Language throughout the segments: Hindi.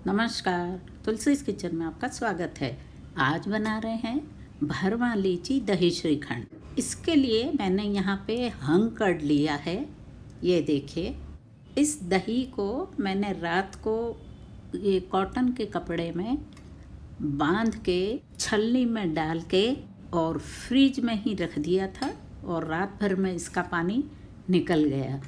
नमस्कार, तुलसीज़ किचन में आपका स्वागत है। आज बना रहे हैं भरवा लीची दही श्रीखंड। इसके लिए मैंने यहाँ पे हंग कर्ड लिया है। ये देखिए, इस दही को मैंने रात को ये कॉटन के कपड़े में बांध के छलनी में डाल के और फ्रिज में ही रख दिया था और रात भर में इसका पानी निकल गया।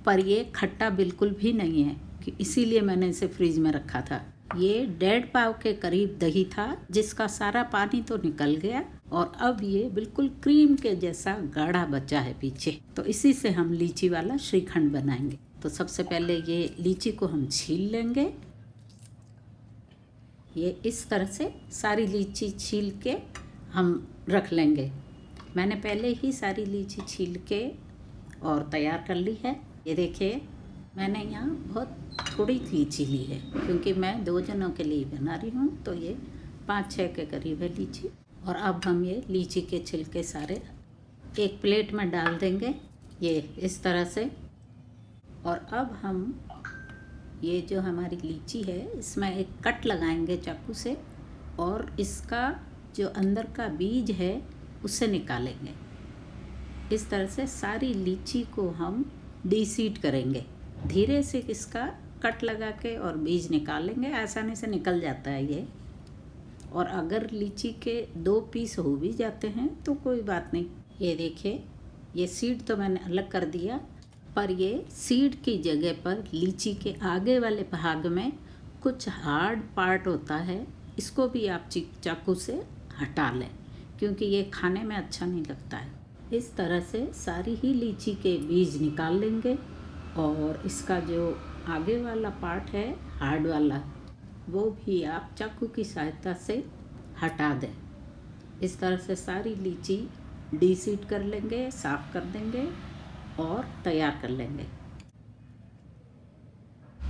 पर ये खट्टा बिल्कुल भी नहीं है कि इसीलिए मैंने इसे फ्रिज में रखा था। ये 1.5 पाव के करीब दही था जिसका सारा पानी तो निकल गया और अब ये बिल्कुल क्रीम के जैसा गाढ़ा बचा है पीछे। तो इसी से हम लीची वाला श्रीखंड बनाएंगे। तो सबसे पहले ये लीची को हम छील लेंगे। ये इस तरह से सारी लीची छील के हम रख लेंगे। मैंने पहले ही सारी लीची छील के और तैयार कर ली है। ये देखिए, मैंने यहाँ बहुत थोड़ी लीची ली है क्योंकि मैं 2 जनों के लिए बना रही हूँ। तो ये 5-6 के करीब है लीची। और अब हम ये लीची के छिलके सारे एक प्लेट में डाल देंगे, ये इस तरह से। और अब हम ये जो हमारी लीची है इसमें एक कट लगाएंगे चाकू से और इसका जो अंदर का बीज है उसे निकालेंगे। इस तरह से सारी लीची को हम डीसीड करेंगे। धीरे से इसका कट लगा के और बीज निकालेंगे, आसानी से निकल जाता है ये। और अगर लीची के 2 पीस हो भी जाते हैं तो कोई बात नहीं। ये देखिए, ये सीड तो मैंने अलग कर दिया, पर ये सीड की जगह पर लीची के आगे वाले भाग में कुछ हार्ड पार्ट होता है, इसको भी आप चाकू से हटा लें क्योंकि ये खाने में अच्छा नहीं लगता है। इस तरह से सारी ही लीची के बीज निकाल लेंगे और इसका जो आगे वाला पार्ट है हार्ड वाला, वो भी आप चाकू की सहायता से हटा दें। इस तरह से सारी लीची डीसीड कर लेंगे, साफ कर देंगे और तैयार कर लेंगे।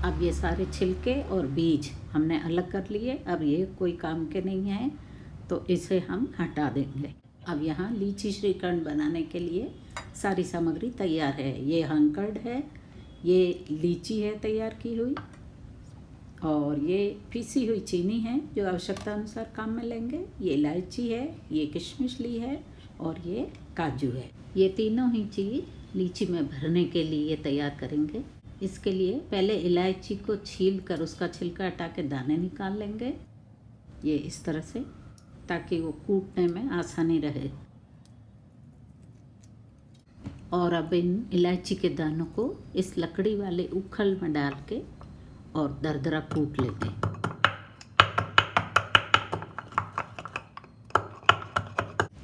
अब ये सारे छिलके और बीज हमने अलग कर लिए। अब ये कोई काम के नहीं है तो इसे हम हटा देंगे। अब यहाँ लीची श्रीखंड बनाने के लिए सारी सामग्री तैयार है। ये हंग कर्ड है, ये लीची है तैयार की हुई, और ये पीसी हुई चीनी है जो आवश्यकता अनुसार काम में लेंगे। ये इलायची है, ये किशमिश ली है और ये काजू है। ये तीनों ही चीज़ लीची में भरने के लिए तैयार करेंगे। इसके लिए पहले इलायची को छील कर उसका छिलका हटा के दाने निकाल लेंगे, ये इस तरह से, ताकि वो कूटने में आसानी रहे। और अब इन इलायची के दानों को इस लकड़ी वाले उखल में डाल के और दरदरा कूट लेंगे।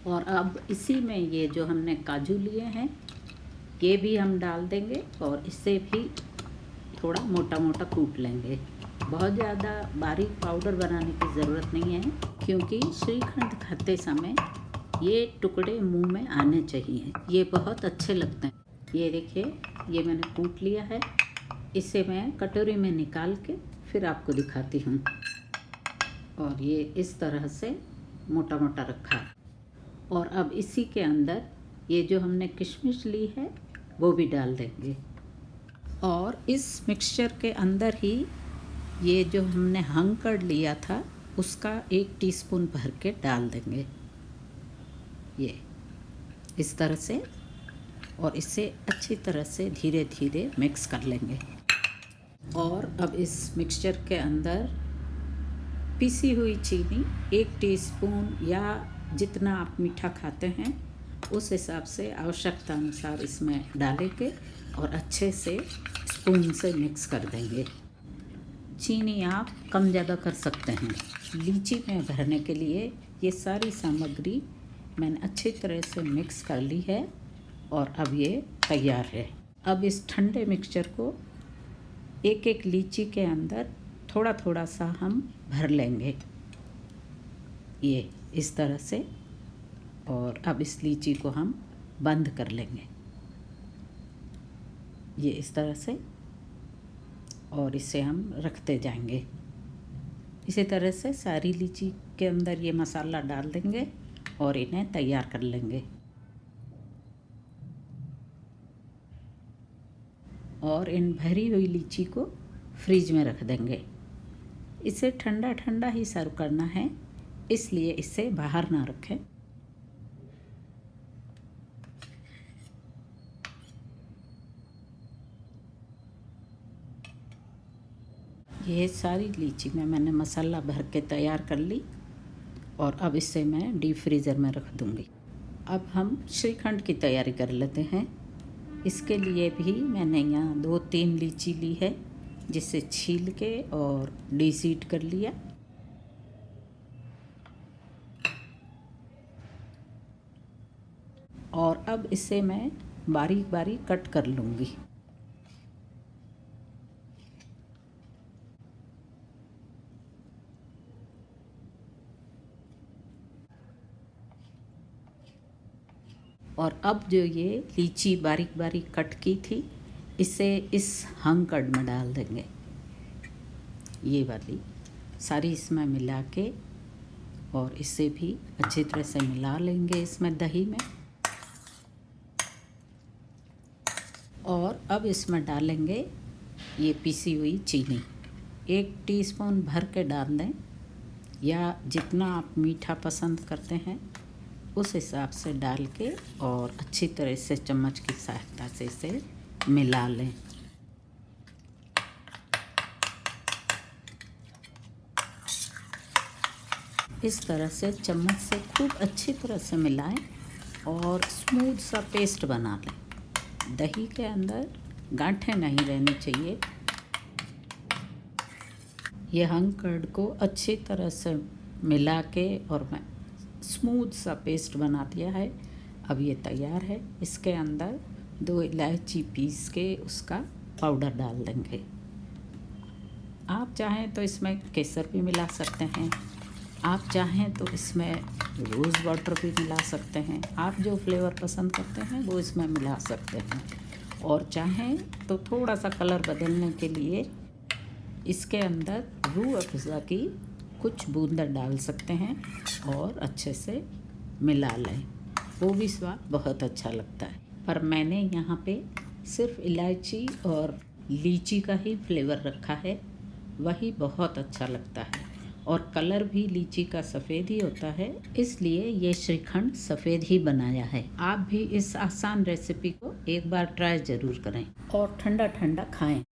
और अब इसी में ये जो हमने काजू लिए हैं ये भी हम डाल देंगे और इससे भी थोड़ा मोटा मोटा कूट लेंगे। बहुत ज़्यादा बारीक पाउडर बनाने की ज़रूरत नहीं है क्योंकि श्रीखंड खाते समय ये टुकड़े मुंह में आने चाहिए, ये बहुत अच्छे लगते हैं। ये देखिए, ये मैंने कूट लिया है। इसे मैं कटोरी में निकाल के फिर आपको दिखाती हूँ। और ये इस तरह से मोटा मोटा रखा है। और अब इसी के अंदर ये जो हमने किशमिश ली है वो भी डाल देंगे और इस मिक्सचर के अंदर ही ये जो हमने हंग कर्ड लिया था उसका 1 टीस्पून भर के डाल देंगे, ये इस तरह से। और इसे अच्छी तरह से धीरे धीरे मिक्स कर लेंगे। और अब इस मिक्सचर के अंदर पिसी हुई चीनी 1 टीस्पून या जितना आप मीठा खाते हैं उस हिसाब से आवश्यकता अनुसार इसमें डालेंगे और अच्छे से स्पून से मिक्स कर देंगे। चीनी आप कम ज़्यादा कर सकते हैं। लीची में भरने के लिए ये सारी सामग्री मैंने अच्छी तरह से मिक्स कर ली है और अब ये तैयार है। अब इस ठंडे मिक्सचर को एक एक लीची के अंदर थोड़ा थोड़ा सा हम भर लेंगे, ये इस तरह से। और अब इस लीची को हम बंद कर लेंगे, ये इस तरह से। और इसे हम रखते जाएंगे। इसी तरह से सारी लीची के अंदर ये मसाला डाल देंगे और इन्हें तैयार कर लेंगे। और इन भरी हुई लीची को फ्रिज में रख देंगे। इसे ठंडा ठंडा ही सर्व करना है, इसलिए इसे बाहर ना रखें। ये सारी लीची में मैंने मसाला भर के तैयार कर ली और अब इसे मैं डीप फ्रीज़र में रख दूँगी। अब हम श्रीखंड की तैयारी कर लेते हैं। इसके लिए भी मैंने यहाँ 2-3 लीची ली है, जिसे छील के और डीसीड कर लिया। और अब इसे मैं बारीक बारीक कट कर लूँगी। और अब जो ये लीची बारीक बारीक कट की थी, इसे इस हंकड़ में डाल देंगे। ये वाली सारी इसमें मिला के और इसे भी अच्छी तरह से मिला लेंगे इसमें दही में। और अब इसमें डालेंगे ये पिसी हुई चीनी। 1 टीस्पून भर के डाल दें, या जितना आप मीठा पसंद करते हैं उस हिसाब से डाल के और अच्छी तरह से चम्मच की सहायता से इसे मिला लें। इस तरह से चम्मच से खूब अच्छी तरह से मिलाएं और स्मूथ सा पेस्ट बना लें। दही के अंदर गांठें नहीं रहनी चाहिए। यह हंकड़ को अच्छी तरह से मिला के और मैं स्मूथ सा पेस्ट बना दिया है। अब ये तैयार है। इसके अंदर 2 इलायची पीस के उसका पाउडर डाल देंगे। आप चाहें तो इसमें केसर भी मिला सकते हैं, आप चाहें तो इसमें रोज़ वाटर भी मिला सकते हैं। आप जो फ्लेवर पसंद करते हैं वो इसमें मिला सकते हैं। और चाहें तो थोड़ा सा कलर बदलने के लिए इसके अंदर रूह अफ़ज़ा की कुछ बूंदें डाल सकते हैं और अच्छे से मिला लें। वो भी स्वाद बहुत अच्छा लगता है। पर मैंने यहाँ पे सिर्फ इलायची और लीची का ही फ्लेवर रखा है, वही बहुत अच्छा लगता है। और कलर भी लीची का सफ़ेद ही होता है, इसलिए ये श्रीखंड सफ़ेद ही बनाया है। आप भी इस आसान रेसिपी को एक बार ट्राई ज़रूर करें और ठंडा ठंडा खाएं।